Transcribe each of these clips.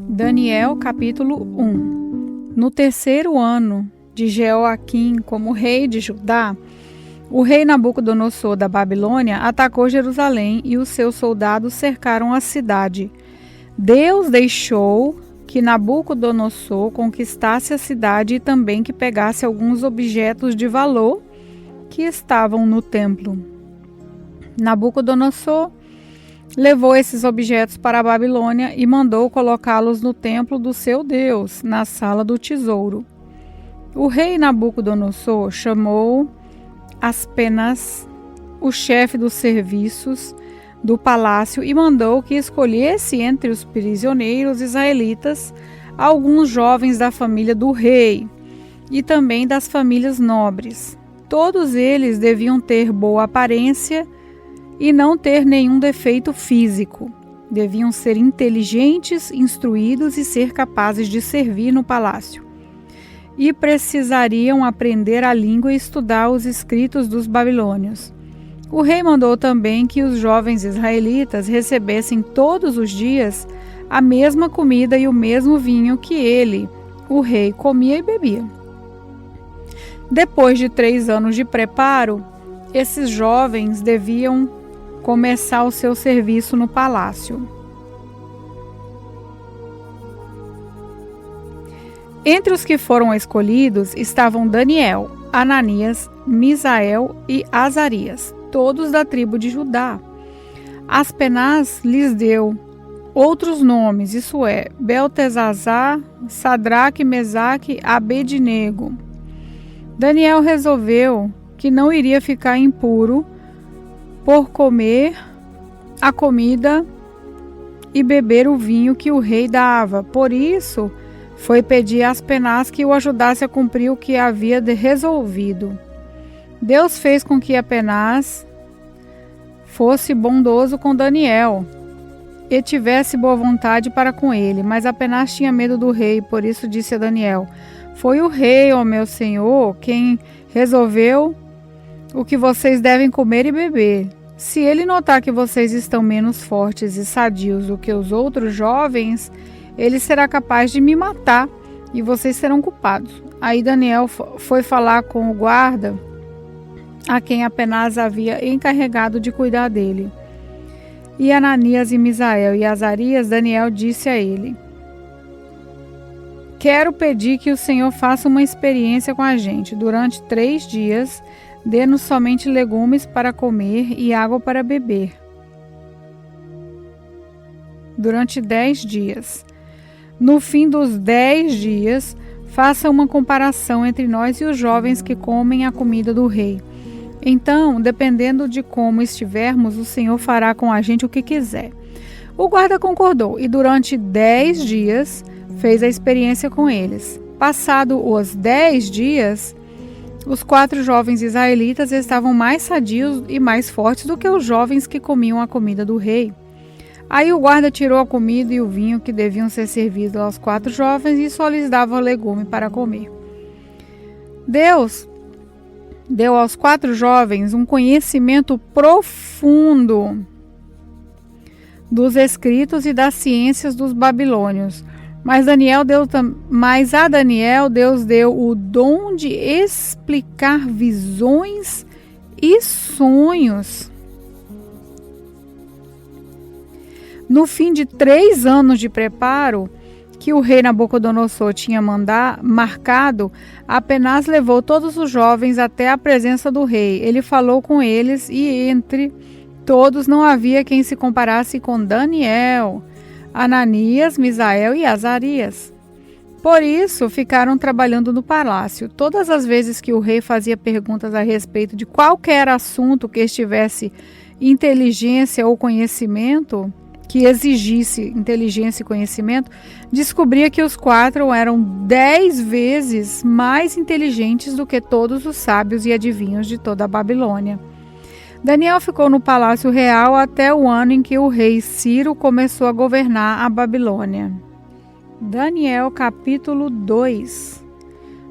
Daniel capítulo 1. No terceiro ano de Jeoaquim como rei de Judá, o rei Nabucodonosor da Babilônia atacou Jerusalém e os seus soldados cercaram a cidade. Deus deixou que Nabucodonosor conquistasse a cidade e também que pegasse alguns objetos de valor que estavam no templo. Nabucodonosor levou esses objetos para a Babilônia e mandou colocá-los no templo do seu Deus, na sala do tesouro. O rei Nabucodonosor chamou Aspenas, o chefe dos serviços do palácio, e mandou que escolhesse entre os prisioneiros israelitas alguns jovens da família do rei e também das famílias nobres. Todos eles deviam ter boa aparência e não ter nenhum defeito físico. Deviam ser inteligentes, instruídos e ser capazes de servir no palácio. E precisariam aprender a língua e estudar os escritos dos babilônios. O rei mandou também que os jovens israelitas recebessem todos os dias a mesma comida e o mesmo vinho que ele, o rei, comia e bebia. Depois de 3 anos de preparo, esses jovens deviam começar o seu serviço no palácio. Entre os que foram escolhidos estavam Daniel, Ananias, Misael e Azarias, todos da tribo de Judá. Aspenaz lhes deu outros nomes, isso é, Beltesazar, Sadraque, Mesaque, Abednego. Daniel resolveu que não iria ficar impuro por comer a comida e beber o vinho que o rei dava. Por isso, foi pedir a Aspenaz que o ajudasse a cumprir o que havia resolvido. Deus fez com que Aspenaz fosse bondoso com Daniel e tivesse boa vontade para com ele, mas Aspenaz tinha medo do rei, por isso disse a Daniel: foi o rei, ó meu senhor, quem resolveu o que vocês devem comer e beber. Se ele notar que vocês estão menos fortes e sadios do que os outros jovens, ele será capaz de me matar e vocês serão culpados. Aí Daniel foi falar com o guarda, a quem Aspenaz havia encarregado de cuidar dele. E Ananias e Misael e Azarias, Daniel disse a ele: quero pedir que o Senhor faça uma experiência com a gente. Durante 3 dias, dê-nos somente legumes para comer e água para beber. Durante 10 dias. No fim dos 10 dias, faça uma comparação entre nós e os jovens que comem a comida do rei. Então, dependendo de como estivermos, o Senhor fará com a gente o que quiser. O guarda concordou e durante 10 dias fez a experiência com eles. Passado os 10 dias, os 4 jovens israelitas estavam mais sadios e mais fortes do que os jovens que comiam a comida do rei. Aí o guarda tirou a comida e o vinho que deviam ser servidos aos 4 jovens e só lhes dava legume para comer. Deus deu aos 4 jovens um conhecimento profundo dos escritos e das ciências dos babilônios. Mas a Daniel Deus deu o dom de explicar visões e sonhos. No fim de 3 anos de preparo, que o rei Nabucodonosor tinha marcado, Aspenaz levou todos os jovens até a presença do rei. Ele falou com eles e entre todos não havia quem se comparasse com Daniel, Ananias, Misael e Azarias. Por isso, ficaram trabalhando no palácio. Todas as vezes que o rei fazia perguntas a respeito de qualquer assunto que estivesse inteligência ou conhecimento, que exigisse inteligência e conhecimento, descobria que os 4 eram 10 vezes mais inteligentes do que todos os sábios e adivinhos de toda a Babilônia. Daniel ficou no palácio real até o ano em que o rei Ciro começou a governar a Babilônia. Daniel capítulo 2.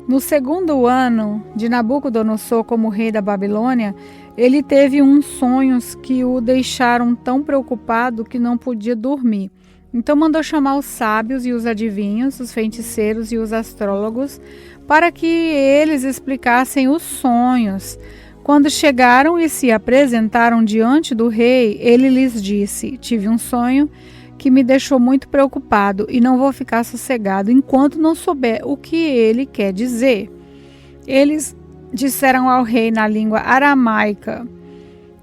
No 2º ano de Nabucodonosor como rei da Babilônia, ele teve uns sonhos que o deixaram tão preocupado que não podia dormir. Então mandou chamar os sábios e os adivinhos, os feiticeiros e os astrólogos, para que eles explicassem os sonhos. Quando chegaram e se apresentaram diante do rei, ele lhes disse: tive um sonho que me deixou muito preocupado e não vou ficar sossegado enquanto não souber o que ele quer dizer. Eles disseram ao rei na língua aramaica: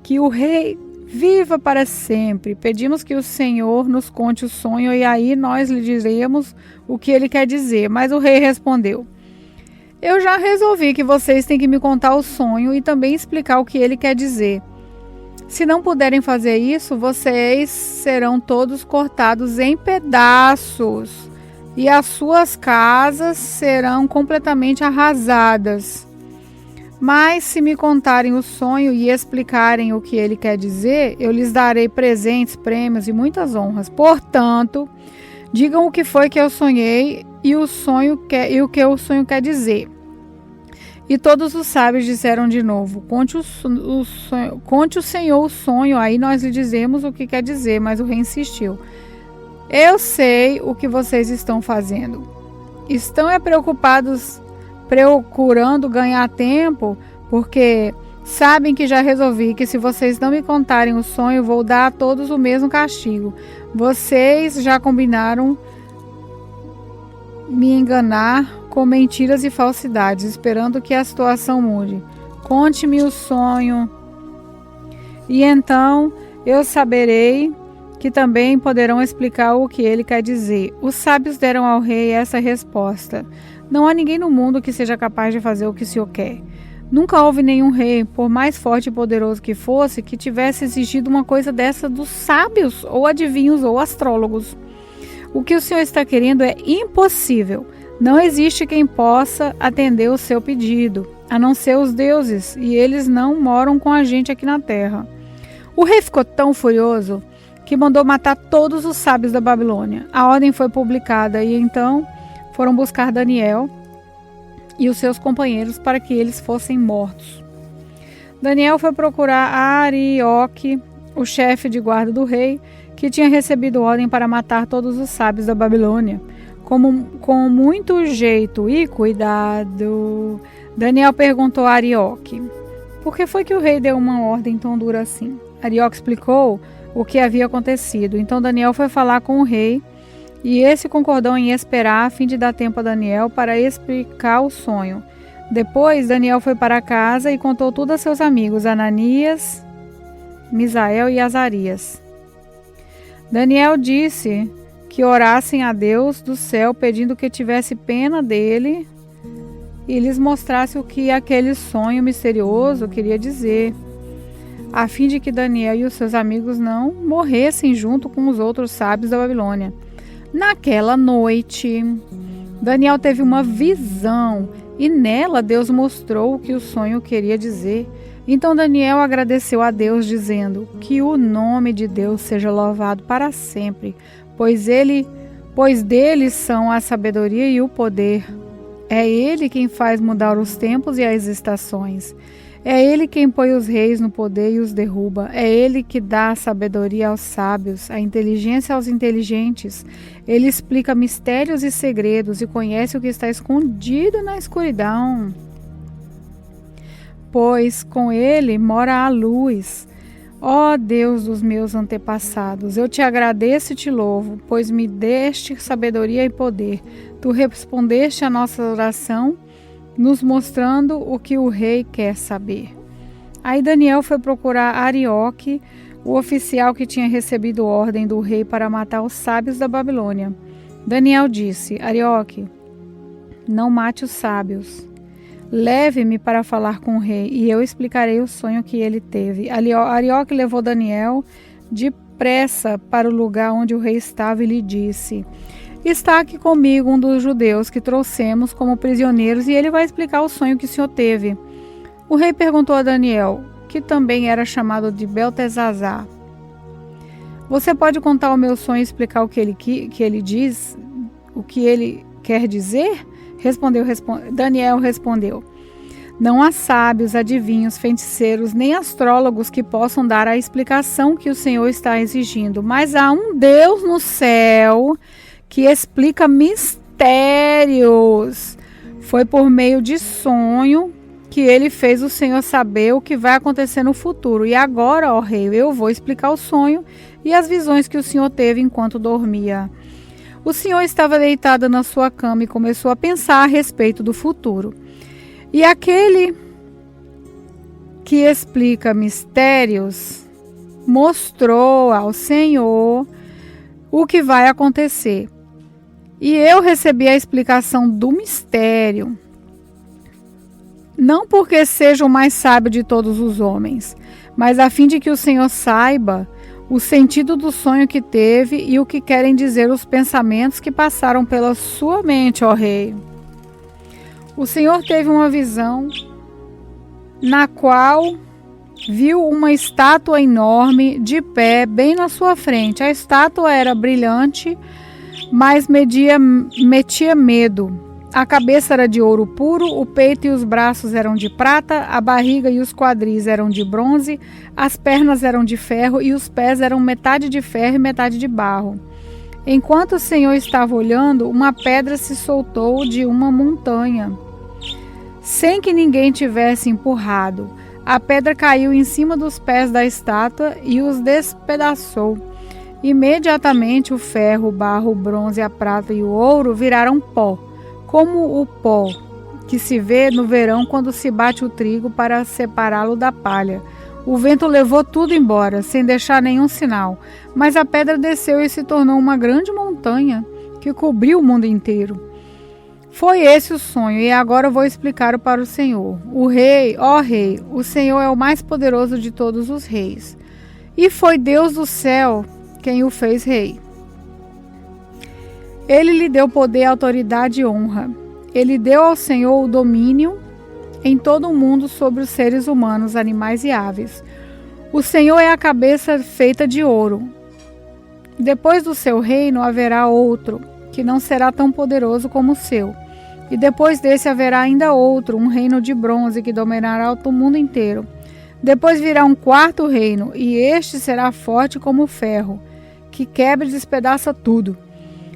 que o rei viva para sempre. Pedimos que o Senhor nos conte o sonho e aí nós lhe diremos o que ele quer dizer. Mas o rei respondeu: eu já resolvi que vocês têm que me contar o sonho e também explicar o que ele quer dizer. Se não puderem fazer isso, vocês serão todos cortados em pedaços e as suas casas serão completamente arrasadas. Mas se me contarem o sonho e explicarem o que ele quer dizer, eu lhes darei presentes, prêmios e muitas honras. Portanto, digam o que foi que eu sonhei e o que o sonho quer dizer. E todos os sábios disseram de novo: conte o Senhor o sonho, aí nós lhe dizemos o que quer dizer. Mas o rei insistiu: eu sei o que vocês estão fazendo. Estão preocupados procurando ganhar tempo, porque sabem que já resolvi que se vocês não me contarem o sonho, vou dar a todos o mesmo castigo. Vocês já combinaram me enganar com mentiras e falsidades, esperando que a situação mude. Conte-me o sonho, e então eu saberei que também poderão explicar o que ele quer dizer. Os sábios deram ao rei essa resposta: não há ninguém no mundo que seja capaz de fazer o que o Senhor quer. Nunca houve nenhum rei, por mais forte e poderoso que fosse, que tivesse exigido uma coisa dessa dos sábios, ou adivinhos, ou astrólogos. O que o Senhor está querendo é impossível. Não existe quem possa atender o seu pedido, a não ser os deuses, e eles não moram com a gente aqui na terra. O rei ficou tão furioso que mandou matar todos os sábios da Babilônia. A ordem foi publicada e então foram buscar Daniel e os seus companheiros para que eles fossem mortos. Daniel foi procurar Arioque, o chefe de guarda do rei, que tinha recebido ordem para matar todos os sábios da Babilônia. Com muito jeito e cuidado, Daniel perguntou a Arioque: por que foi que o rei deu uma ordem tão dura assim? Arioque explicou o que havia acontecido. Então Daniel foi falar com o rei, e esse concordou em esperar a fim de dar tempo a Daniel para explicar o sonho. Depois Daniel foi para casa e contou tudo a seus amigos Ananias, Misael e Azarias. Daniel disse que orassem a Deus do céu, pedindo que tivesse pena dele e lhes mostrasse o que aquele sonho misterioso queria dizer, a fim de que Daniel e os seus amigos não morressem junto com os outros sábios da Babilônia. Naquela noite, Daniel teve uma visão e nela Deus mostrou o que o sonho queria dizer. Então Daniel agradeceu a Deus, dizendo: que o nome de Deus seja louvado para sempre, pois dele são a sabedoria e o poder. É ele quem faz mudar os tempos e as estações. É ele quem põe os reis no poder e os derruba. É ele que dá a sabedoria aos sábios, a inteligência aos inteligentes. Ele explica mistérios e segredos e conhece o que está escondido na escuridão. Pois com ele mora a luz. Ó Deus dos meus antepassados, eu te agradeço e te louvo, pois me deste sabedoria e poder. Tu respondeste a nossa oração, nos mostrando o que o rei quer saber. Aí Daniel foi procurar Arioque, o oficial que tinha recebido ordem do rei para matar os sábios da Babilônia. Daniel disse: Arioque, não mate os sábios. Leve-me para falar com o rei, e eu explicarei o sonho que ele teve. Arioque levou Daniel depressa para o lugar onde o rei estava e lhe disse: está aqui comigo um dos judeus que trouxemos como prisioneiros, e ele vai explicar o sonho que o senhor teve. O rei perguntou a Daniel, que também era chamado de Beltesazar: você pode contar o meu sonho e explicar o que ele diz, o que ele quer dizer? Daniel respondeu: Não há sábios, adivinhos, feiticeiros, nem astrólogos que possam dar a explicação que o Senhor está exigindo. Mas há um Deus no céu que explica mistérios. Foi por meio de sonho que ele fez o Senhor saber o que vai acontecer no futuro. E agora, ó rei, eu vou explicar o sonho e as visões que o Senhor teve enquanto dormia. O Senhor estava deitado na sua cama e começou a pensar a respeito do futuro. E aquele que explica mistérios mostrou ao Senhor o que vai acontecer. E eu recebi a explicação do mistério, não porque seja o mais sábio de todos os homens, mas a fim de que o Senhor saiba o sentido do sonho que teve e o que querem dizer os pensamentos que passaram pela sua mente, ó rei. O Senhor teve uma visão na qual viu uma estátua enorme de pé bem na sua frente. A estátua era brilhante, mas metia medo. A cabeça era de ouro puro, o peito e os braços eram de prata, a barriga e os quadris eram de bronze, as pernas eram de ferro e os pés eram metade de ferro e metade de barro. Enquanto o Senhor estava olhando, uma pedra se soltou de uma montanha, sem que ninguém tivesse empurrado. A pedra caiu em cima dos pés da estátua e os despedaçou. Imediatamente o ferro, o barro, o bronze, a prata e o ouro viraram pó, como o pó que se vê no verão quando se bate o trigo para separá-lo da palha. O vento levou tudo embora, sem deixar nenhum sinal, mas a pedra desceu e se tornou uma grande montanha que cobriu o mundo inteiro. Foi esse o sonho, e agora eu vou explicar para o Senhor. O rei, ó rei, o Senhor é o mais poderoso de todos os reis. E foi Deus do céu quem o fez rei. Ele lhe deu poder, autoridade e honra. Ele deu ao Senhor o domínio em todo o mundo sobre os seres humanos, animais e aves. O Senhor é a cabeça feita de ouro. Depois do seu reino haverá outro, que não será tão poderoso como o seu. E depois desse haverá ainda outro, um reino de bronze que dominará o mundo inteiro. Depois virá um quarto reino, e este será forte como o ferro, que quebra e despedaça tudo.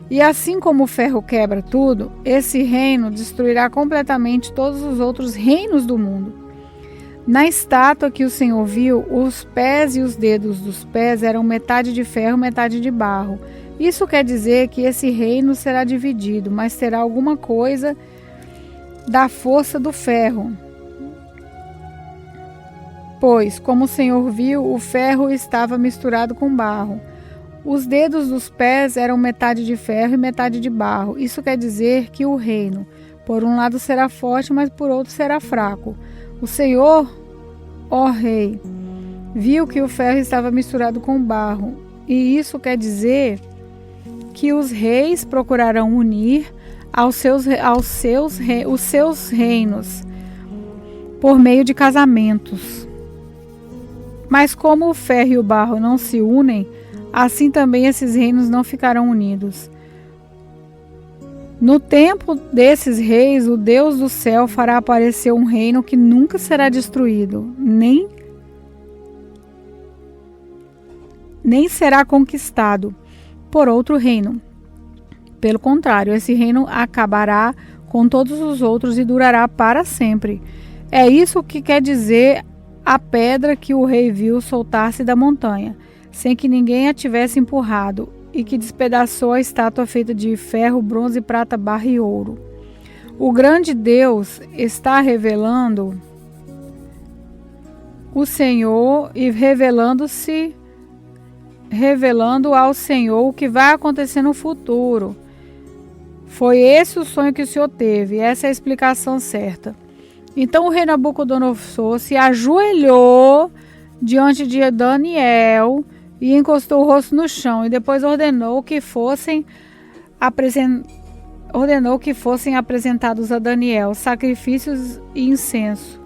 E assim como o ferro quebra tudo, esse reino destruirá completamente todos os outros reinos do mundo. Na estátua que o Senhor viu, os pés e os dedos dos pés eram metade de ferro, metade de barro. Isso quer dizer que esse reino será dividido, mas terá alguma coisa da força do ferro. Pois, como o Senhor viu, o ferro estava misturado com barro. Os dedos dos pés eram metade de ferro e metade de barro. Isso quer dizer que o reino, por um lado, será forte, mas por outro será fraco. O Senhor, ó rei, viu que o ferro estava misturado com barro. E isso quer dizer que os reis procurarão unir os seus reinos por meio de casamentos. Mas como o ferro e o barro não se unem, assim também esses reinos não ficarão unidos. No tempo desses reis, o Deus do céu fará aparecer um reino que nunca será destruído, nem será conquistado por outro reino. Pelo contrário, esse reino acabará com todos os outros e durará para sempre. É isso que quer dizer a pedra que o rei viu soltar-se da montanha, sem que ninguém a tivesse empurrado, e que despedaçou a estátua feita de ferro, bronze, prata, barro e ouro. O grande Deus está revelando o Senhor e revelando ao Senhor o que vai acontecer no futuro. Foi esse o sonho que o Senhor teve, essa é a explicação certa. Então o rei Nabucodonosor se ajoelhou diante de Daniel e encostou o rosto no chão, e depois ordenou que fossem apresentados a Daniel sacrifícios e incenso.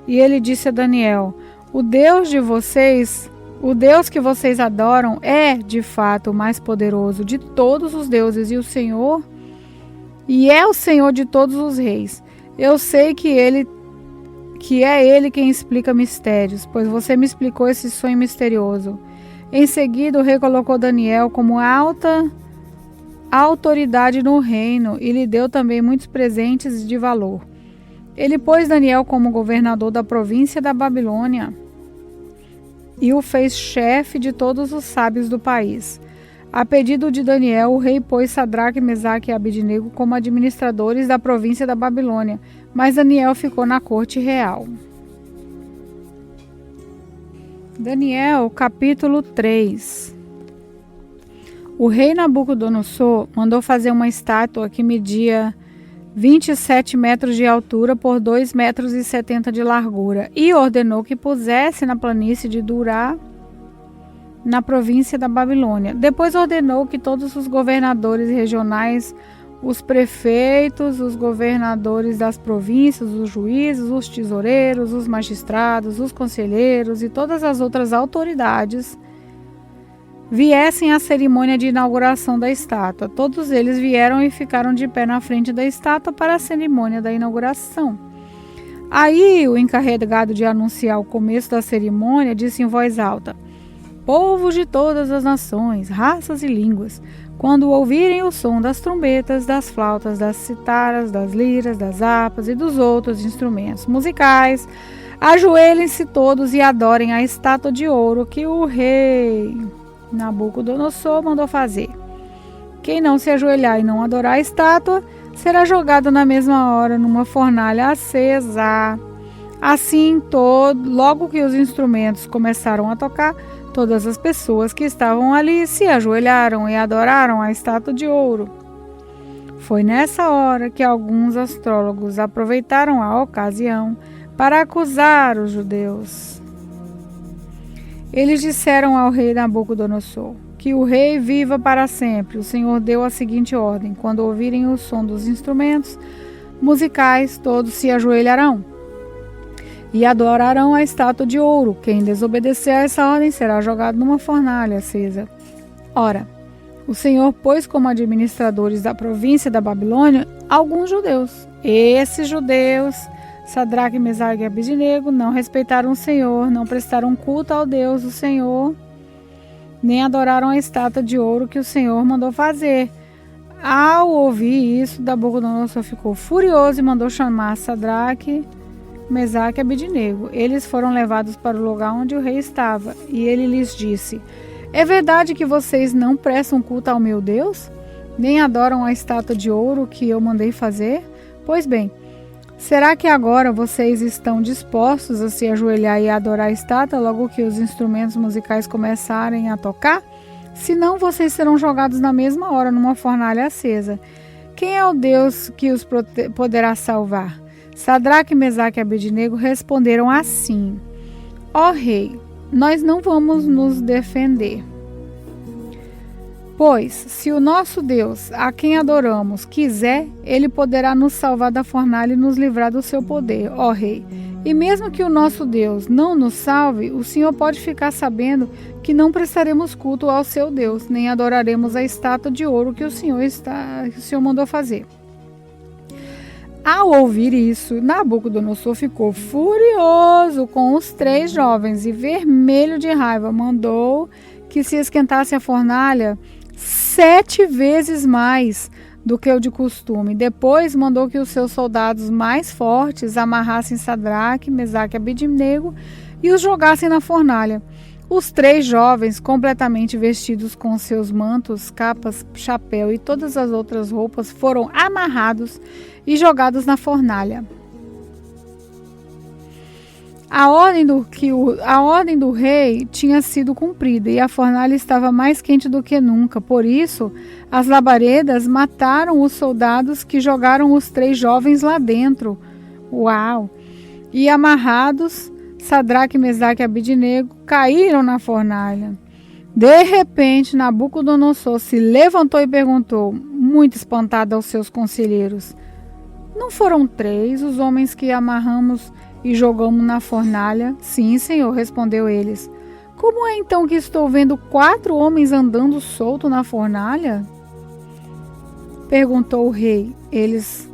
E ele disse a Daniel: o Deus de vocês, o Deus que vocês adoram, é de fato o mais poderoso de todos os deuses, e é o Senhor de todos os reis. Eu sei que ele que é ele quem explica mistérios, pois você me explicou esse sonho misterioso. Em seguida, o rei colocou Daniel como alta autoridade no reino e lhe deu também muitos presentes de valor. Ele pôs Daniel como governador da província da Babilônia e o fez chefe de todos os sábios do país. A pedido de Daniel, o rei pôs Sadraque, Mesaque e Abednego como administradores da província da Babilônia, mas Daniel ficou na corte real. Daniel, capítulo 3. O rei Nabucodonosor mandou fazer uma estátua que media 27 metros de altura por 2,70 metros de largura e ordenou que pusesse na planície de Durá, na província da Babilônia. Depois ordenou que todos os governadores regionais, os prefeitos, os governadores das províncias, os juízes, os tesoureiros, os magistrados, os conselheiros e todas as outras autoridades viessem à cerimônia de inauguração da estátua. Todos eles vieram e ficaram de pé na frente da estátua para a cerimônia da inauguração. Aí o encarregado de anunciar o começo da cerimônia disse em voz alta: povos de todas as nações, raças e línguas, quando ouvirem o som das trombetas, das flautas, das citaras, das liras, das harpas e dos outros instrumentos musicais, ajoelhem-se todos e adorem a estátua de ouro que o rei Nabucodonosor mandou fazer. Quem não se ajoelhar e não adorar a estátua será jogado na mesma hora numa fornalha acesa. Assim, logo que os instrumentos começaram a tocar, todas as pessoas que estavam ali se ajoelharam e adoraram a estátua de ouro. Foi nessa hora que alguns astrólogos aproveitaram a ocasião para acusar os judeus. Eles disseram ao rei Nabucodonosor: que o rei viva para sempre. O Senhor deu a seguinte ordem: quando ouvirem o som dos instrumentos musicais, todos se ajoelharão e adorarão a estátua de ouro. Quem desobedecer a essa ordem será jogado numa fornalha acesa. Ora, o Senhor pôs como administradores da província da Babilônia alguns judeus. Esses judeus, Sadraque, Mesaque e Abednego, não respeitaram o Senhor, não prestaram culto ao Deus do Senhor, nem adoraram a estátua de ouro que o Senhor mandou fazer. Ao ouvir isso, Nabucodonosor ficou furioso e mandou chamar Sadraque, Mesaque e Abednego. Eles foram levados para o lugar onde o rei estava, e ele lhes disse: é verdade que vocês não prestam culto ao meu Deus? Nem adoram a estátua de ouro que eu mandei fazer? Pois bem, será que agora vocês estão dispostos a se ajoelhar e adorar a estátua logo que os instrumentos musicais começarem a tocar? Senão vocês serão jogados na mesma hora numa fornalha acesa. Quem é o Deus que os poderá salvar? Sadraque, Mesaque e Abednego responderam assim: ó rei, nós não vamos nos defender. Pois, se o nosso Deus, a quem adoramos, quiser, ele poderá nos salvar da fornalha e nos livrar do seu poder, ó rei. E mesmo que o nosso Deus não nos salve, o Senhor pode ficar sabendo que não prestaremos culto ao seu Deus, nem adoraremos a estátua de ouro que o Senhor mandou fazer. Ao ouvir isso, Nabucodonosor ficou furioso com os 3 jovens e, vermelho de raiva, mandou que se esquentasse a fornalha 7 vezes mais do que o de costume. Depois mandou que os seus soldados mais fortes amarrassem Sadraque, Mesaque e Abednego e os jogassem na fornalha. Os 3 jovens, completamente vestidos com seus mantos, capas, chapéu e todas as outras roupas, foram amarrados e jogados na fornalha. A ordem do rei tinha sido cumprida e a fornalha estava mais quente do que nunca. Por isso, as labaredas mataram os soldados que jogaram os 3 jovens lá dentro. Uau! E amarrados, Sadraque, Mesaque e Abednego caíram na fornalha. De repente, Nabucodonosor se levantou e perguntou, muito espantado aos seus conselheiros: não foram 3 os homens que amarramos e jogamos na fornalha? Sim, senhor, respondeu eles. Como é então que estou vendo 4 homens andando solto na fornalha? Perguntou o rei. Eles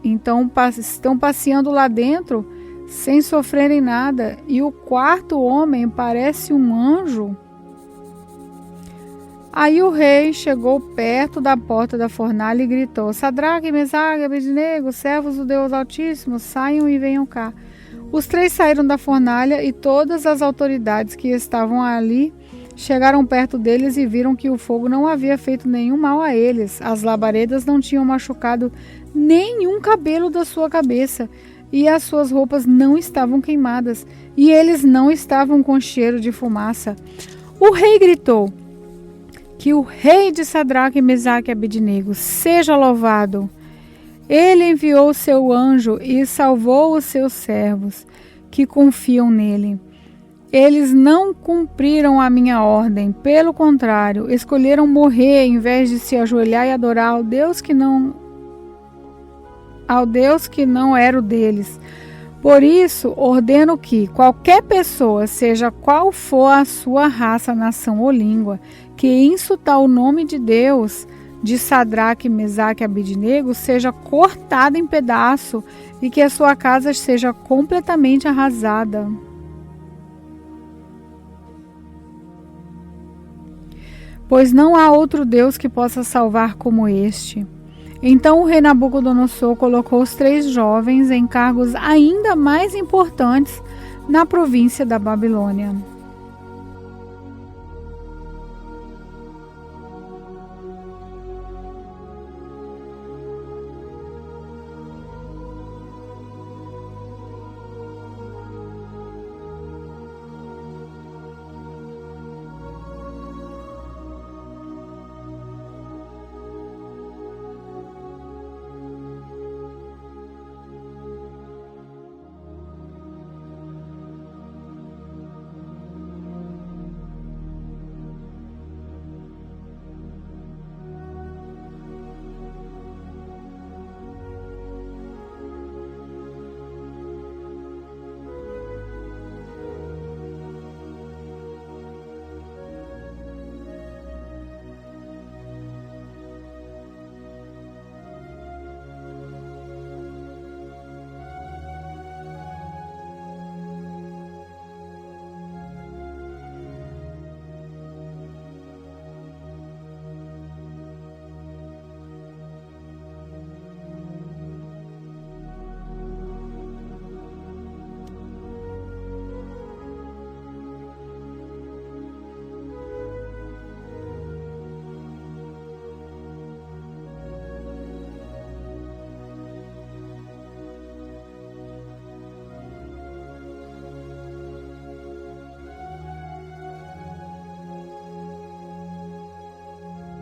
então estão passeando lá dentro? sem sofrerem nada, e o quarto homem parece um anjo. Aí o rei chegou perto da porta da fornalha e gritou: Sadraque, Mesaque e Abednego, servos do Deus Altíssimo, saiam e venham cá. Os três saíram da fornalha e todas as autoridades que estavam ali chegaram perto deles e viram que o fogo não havia feito nenhum mal a eles. As labaredas não tinham machucado nenhum cabelo da sua cabeça e as suas roupas não estavam queimadas e eles não estavam com cheiro de fumaça. O rei gritou: que o rei de Sadraque, Mesaque e Abednego seja louvado. Ele enviou seu anjo e salvou os seus servos, que confiam nele. Eles não cumpriram a minha ordem, pelo contrário, escolheram morrer em vez de se ajoelhar e adorar ao Deus que não era o deles. Por isso, ordeno que qualquer pessoa, seja qual for a sua raça, nação ou língua, que insultar o nome de Deus de Sadraque, Mesaque e Abednego, seja cortada em pedaço e que a sua casa seja completamente arrasada. Pois não há outro Deus que possa salvar como este. Então o rei Nabucodonosor colocou os três jovens em cargos ainda mais importantes na província da Babilônia.